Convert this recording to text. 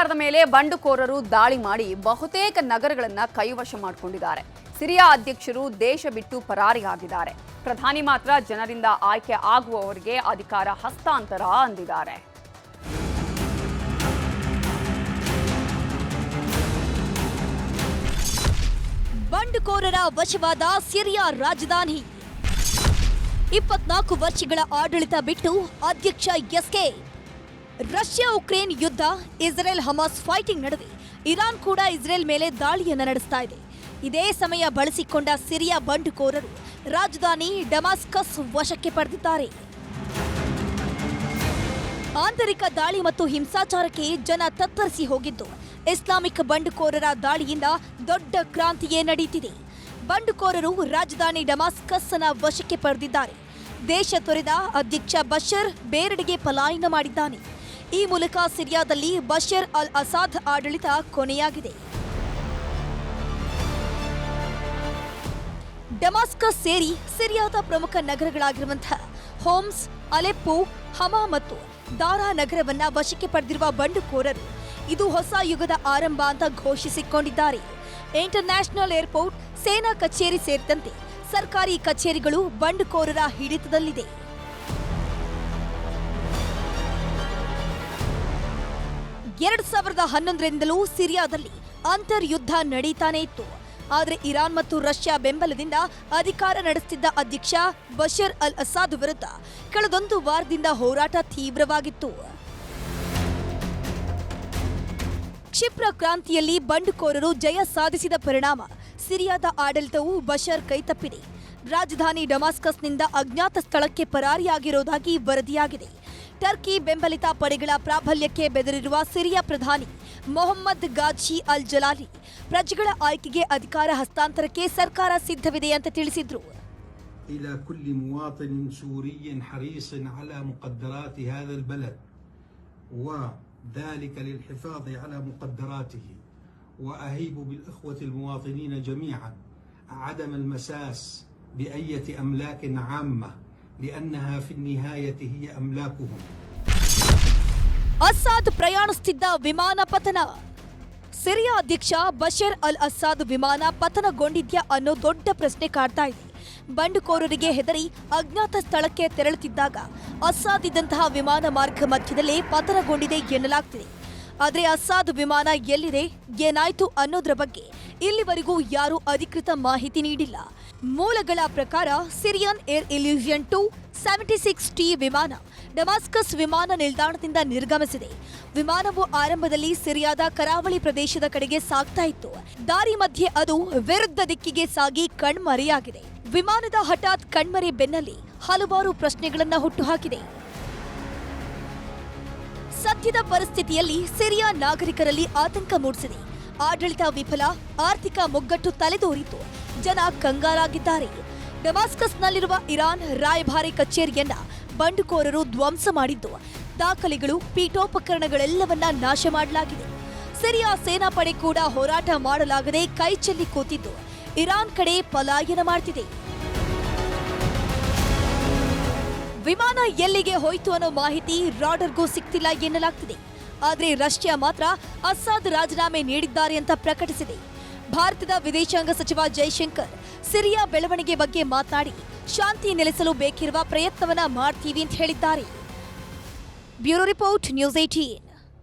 ಸರ್ಕಾರದ ಮೇಲೆ ಬಂಡುಕೋರರು ದಾಳಿ ಮಾಡಿ ಬಹುತೇಕ ನಗರಗಳನ್ನು ಕೈವಶ ಮಾಡಿಕೊಂಡಿದ್ದಾರೆ. ಸಿರಿಯಾ ಅಧ್ಯಕ್ಷರು ದೇಶ ಬಿಟ್ಟು ಪರಾರಿಯಾಗಿದ್ದಾರೆ. ಪ್ರಧಾನಿ ಮಾತ್ರ ಜನರಿಂದ ಆಯ್ಕೆ ಆಗುವವರಿಗೆ ಅಧಿಕಾರ ಹಸ್ತಾಂತರ ಅಂದಿದ್ದಾರೆ. ಬಂಡುಕೋರರ ವಶವಾದ ಸಿರಿಯಾ ರಾಜಧಾನಿ. 24 ವರ್ಷಗಳ ಆಡಳಿತ ಬಿಟ್ಟು ಅಧ್ಯಕ್ಷ ಎಸ್ಕೆ. ರಷ್ಯಾ ಉಕ್ರೇನ್ ಯುದ್ಧ, ಇಸ್ರೇಲ್ ಹಮಾಸ್ ಫೈಟಿಂಗ್ ನಡುವೆ ಇರಾನ್ ಕೂಡ ಇಸ್ರೇಲ್ ಮೇಲೆ ದಾಳಿಯನ್ನು ನಡೆಸ್ತಾ ಇದೆ. ಇದೇ ಸಮಯ ಬಳಸಿಕೊಂಡ ಸಿರಿಯಾ ಬಂಡುಕೋರರು ರಾಜಧಾನಿ ಡಮಾಸ್ಕಸ್ ವಶಕ್ಕೆ ಪಡೆದಿದ್ದಾರೆ. ಆಂತರಿಕ ದಾಳಿ ಮತ್ತು ಹಿಂಸಾಚಾರಕ್ಕೆ ಜನ ತತ್ತರಿಸಿ ಹೋಗಿದ್ದು, ಇಸ್ಲಾಮಿಕ್ ಬಂಡುಕೋರರ ದಾಳಿಯಿಂದ ದೊಡ್ಡ ಕ್ರಾಂತಿಯೇ ನಡೆಯುತ್ತಿದೆ. ಬಂಡುಕೋರರು ರಾಜಧಾನಿ ಡಮಾಸ್ಕಸ್ನ ವಶಕ್ಕೆ ಪಡೆದಿದ್ದಾರೆ. ದೇಶ ತೊರೆದ ಅಧ್ಯಕ್ಷ ಬಶರ್ ಬೇರೆಡೆಗೆ ಪಲಾಯನ ಮಾಡಿದ್ದಾನೆ. ಈ ಮೂಲಕ ಸಿರಿಯಾದಲ್ಲಿ ಬಶರ್ ಅಲ್ ಅಸಾದ್ ಆಡಳಿತ ಕೊನೆಯಾಗಿದೆ. ಡಮಾಸ್ಕಸ್ ಸೇರಿ ಸಿರಿಯಾದ ಪ್ರಮುಖ ನಗರಗಳಾಗಿರುವಂತಹ ಹೋಮ್ಸ್, ಅಲೆಪ್ಪೋ, ಹಮಾ ಮತ್ತು ದಾರಾ ನಗರವನ್ನ ವಶಕ್ಕೆ ಪಡೆದಿರುವ ಬಂಡುಕೋರರು ಇದು ಹೊಸ ಯುಗದ ಆರಂಭ ಅಂತ ಘೋಷಿಸಿಕೊಂಡಿದ್ದಾರೆ. ಇಂಟರ್ನ್ಯಾಷನಲ್ ಏರ್ಪೋರ್ಟ್, ಸೇನಾ ಕಚೇರಿ ಸೇರಿದಂತೆ ಸರ್ಕಾರಿ ಕಚೇರಿಗಳು ಬಂಡುಕೋರರ ಹಿಡಿತದಲ್ಲಿದೆ. ಎರಡು 2011ರಿಂದಲೂ ಸಿರಿಯಾದಲ್ಲಿ ಅಂತರ್ಯುದ್ಧ ನಡೀತಾನೆ ಇತ್ತು. ಆದರೆ ಇರಾನ್ ಮತ್ತು ರಷ್ಯಾ ಬೆಂಬಲದಿಂದ ಅಧಿಕಾರ ನಡೆಸುತ್ತಿದ್ದ ಅಧ್ಯಕ್ಷ ಬಶರ್ ಅಲ್ ಅಸಾದ್ ವಿರುದ್ಧ ಕಳೆದೊಂದು ವಾರದಿಂದ ಹೋರಾಟ ತೀವ್ರವಾಗಿತ್ತು. ಕ್ಷಿಪ್ರ ಕ್ರಾಂತಿಯಲ್ಲಿ ಬಂಡುಕೋರರು ಜಯ ಸಾಧಿಸಿದ ಪರಿಣಾಮ ಸಿರಿಯಾದ ಆಡಳಿತವು ಬಶರ್ ಕೈತಪ್ಪಿದೆ. ರಾಜಧಾನಿ ಡಮಾಸ್ಕಸ್ನಿಂದ ಅಜ್ಞಾತ ಸ್ಥಳಕ್ಕೆ ಪರಾರಿಯಾಗಿರುವುದಾಗಿ ವರದಿಯಾಗಿದೆ. ಟರ್ಕಿ ಬೆಂಬಲಿತ ಪಡೆಗಳ ಪ್ರಾಬಲ್ಯಕ್ಕೆ ಬೆದರಿರುವ ಸಿರಿಯಾ ಪ್ರಧಾನಿ ಮೊಹಮ್ಮದ್ ಗಾಜಿ ಅಲ್ ಜಲಾಲಿ ಪ್ರಜೆಗಳ ಆಯ್ಕೆಗೆ ಅಧಿಕಾರ ಹಸ್ತಾಂತರಕ್ಕೆ ಸರ್ಕಾರ ಸಿದ್ಧವಿದೆ ಅಂತ ತಿಳಿಸಿದ್ರು. إلى كل مواطن سوري حريص على مقدرات هذا البلد وذلك للحفاظ على مقدراته وأهيب بالإخوة المواطنين جميعا عدم المساس بأية أملاك عامة لأنها في النهاية هي أملاكهم. ಅಸಾದ್ ಪ್ರಯಾಣಿಸುತ್ತಿದ್ದ ವಿಮಾನ ಪತನ. ಸಿರಿಯಾ ಅಧ್ಯಕ್ಷ ಬಶರ್ ಅಲ್ ಅಸಾದ್ ವಿಮಾನ ಪತನಗೊಂಡಿದ್ಯಾ ಅನ್ನೋ ದೊಡ್ಡ ಪ್ರಶ್ನೆ ಕಾಡ್ತಾ ಇದೆ. ಬಂಡುಕೋರರಿಗೆ ಹೆದರಿ ಅಜ್ಞಾತ ಸ್ಥಳಕ್ಕೆ ತೆರಳುತ್ತಿದ್ದಾಗ ಅಸಾದ್ ಇದ್ದಂತಹ ವಿಮಾನ ಮಾರ್ಗ ಮಧ್ಯದಲ್ಲೇ ಪತನಗೊಂಡಿದೆ ಎನ್ನಲಾಗ್ತಿದೆ. ಆದರೆ ಅಸಾದ್ ವಿಮಾನ ಎಲ್ಲಿದೆ, ಏನಾಯ್ತು ಅನ್ನೋದ್ರ ಬಗ್ಗೆ ಇಲ್ಲಿವರೆಗೂ ಯಾರೂ ಅಧಿಕೃತ ಮಾಹಿತಿ ನೀಡಿಲ್ಲ. ಮೂಲಗಳ ಪ್ರಕಾರ ಸಿರಿಯನ್ ಏರ್ ಇಲ್ಯೂಷನ್ 276T ವಿಮಾನ ಡಮಾಸ್ಕಸ್ ವಿಮಾನ ನಿಲ್ದಾಣದಿಂದ ನಿರ್ಗಮಿಸಿದೆ. ವಿಮಾನವು ಆರಂಭದಲ್ಲಿ ಸಿರಿಯಾದ ಕರಾವಳಿ ಪ್ರದೇಶದ ಕಡೆಗೆ ಸಾಗ್ತಾ ಇತ್ತು. ದಾರಿ ಮಧ್ಯೆ ಅದು ವಿರುದ್ಧ ದಿಕ್ಕಿಗೆ ಸಾಗಿ ಕಣ್ಮರೆಯಾಗಿದೆ. ವಿಮಾನದ ಹಠಾತ್ ಕಣ್ಮರೆ ಬೆನ್ನಲ್ಲಿ ಹಲವಾರು ಪ್ರಶ್ನೆಗಳನ್ನು ಹುಟ್ಟುಹಾಕಿದೆ. ಸದ್ಯದ ಪರಿಸ್ಥಿತಿಯಲ್ಲಿ ಸಿರಿಯಾ ನಾಗರಿಕರಲ್ಲಿ ಆತಂಕ ಮೂಡಿಸಿದೆ. ಆಡಳಿತ ವಿಫಲ, ಆರ್ಥಿಕ ಮುಗ್ಗಟ್ಟು ತಲೆದೋರಿತು, ಜನ ಕಂಗಾಲಾಗಿದ್ದಾರೆ. ಡಮಾಸ್ಕಸ್ನಲ್ಲಿರುವ ಇರಾನ್ ರಾಯಭಾರಿ ಕಚೇರಿಯನ್ನ ಬಂಡುಕೋರರು ಧ್ವಂಸ ಮಾಡಿದ್ದು, ದಾಖಲೆಗಳು, ಪೀಠೋಪಕರಣಗಳೆಲ್ಲವನ್ನ ನಾಶ ಮಾಡಲಾಗಿದೆ. ಸಿರಿಯಾ ಸೇನಾಪಡೆ ಕೂಡ ಹೋರಾಟ ಮಾಡಲಾಗದೆ ಕೈಚೆಲ್ಲಿ ಕೂತಿದ್ದು, ಇರಾನ್ ಕಡೆ ಪಲಾಯನ ಮಾಡ್ತಿದೆ. ವಿಮಾನ ಎಲ್ಲಿಗೆ ಹೋಯ್ತು ಅನ್ನೋ ಮಾಹಿತಿ ರಾಡರ್ಗೂ ಸಿಗ್ತಿಲ್ಲ ಎನ್ನಲಾಗ್ತಿದೆ. ಆದರೆ ರಷ್ಯಾ ಮಾತ್ರ ಅಸಾದ್ ರಾಜೀನಾಮೆ ನೀಡಿದ್ದಾರೆ ಅಂತ ಪ್ರಕಟಿಸಿದೆ. ಭಾರತದ ವಿದೇಶಾಂಗ ಸಚಿವ ಜೈಶಂಕರ್ ಸಿರಿಯಾ ಬೆಳವಣಿಗೆ ಬಗ್ಗೆ ಮಾತನಾಡಿ ಶಾಂತಿ ನೆಲೆಸಲು ಬೇಕಿರುವ ಪ್ರಯತ್ನವನ್ನ ಮಾಡ್ತೀವಿ ಅಂತ ಹೇಳಿದ್ದಾರೆ. Bureau report, news 18.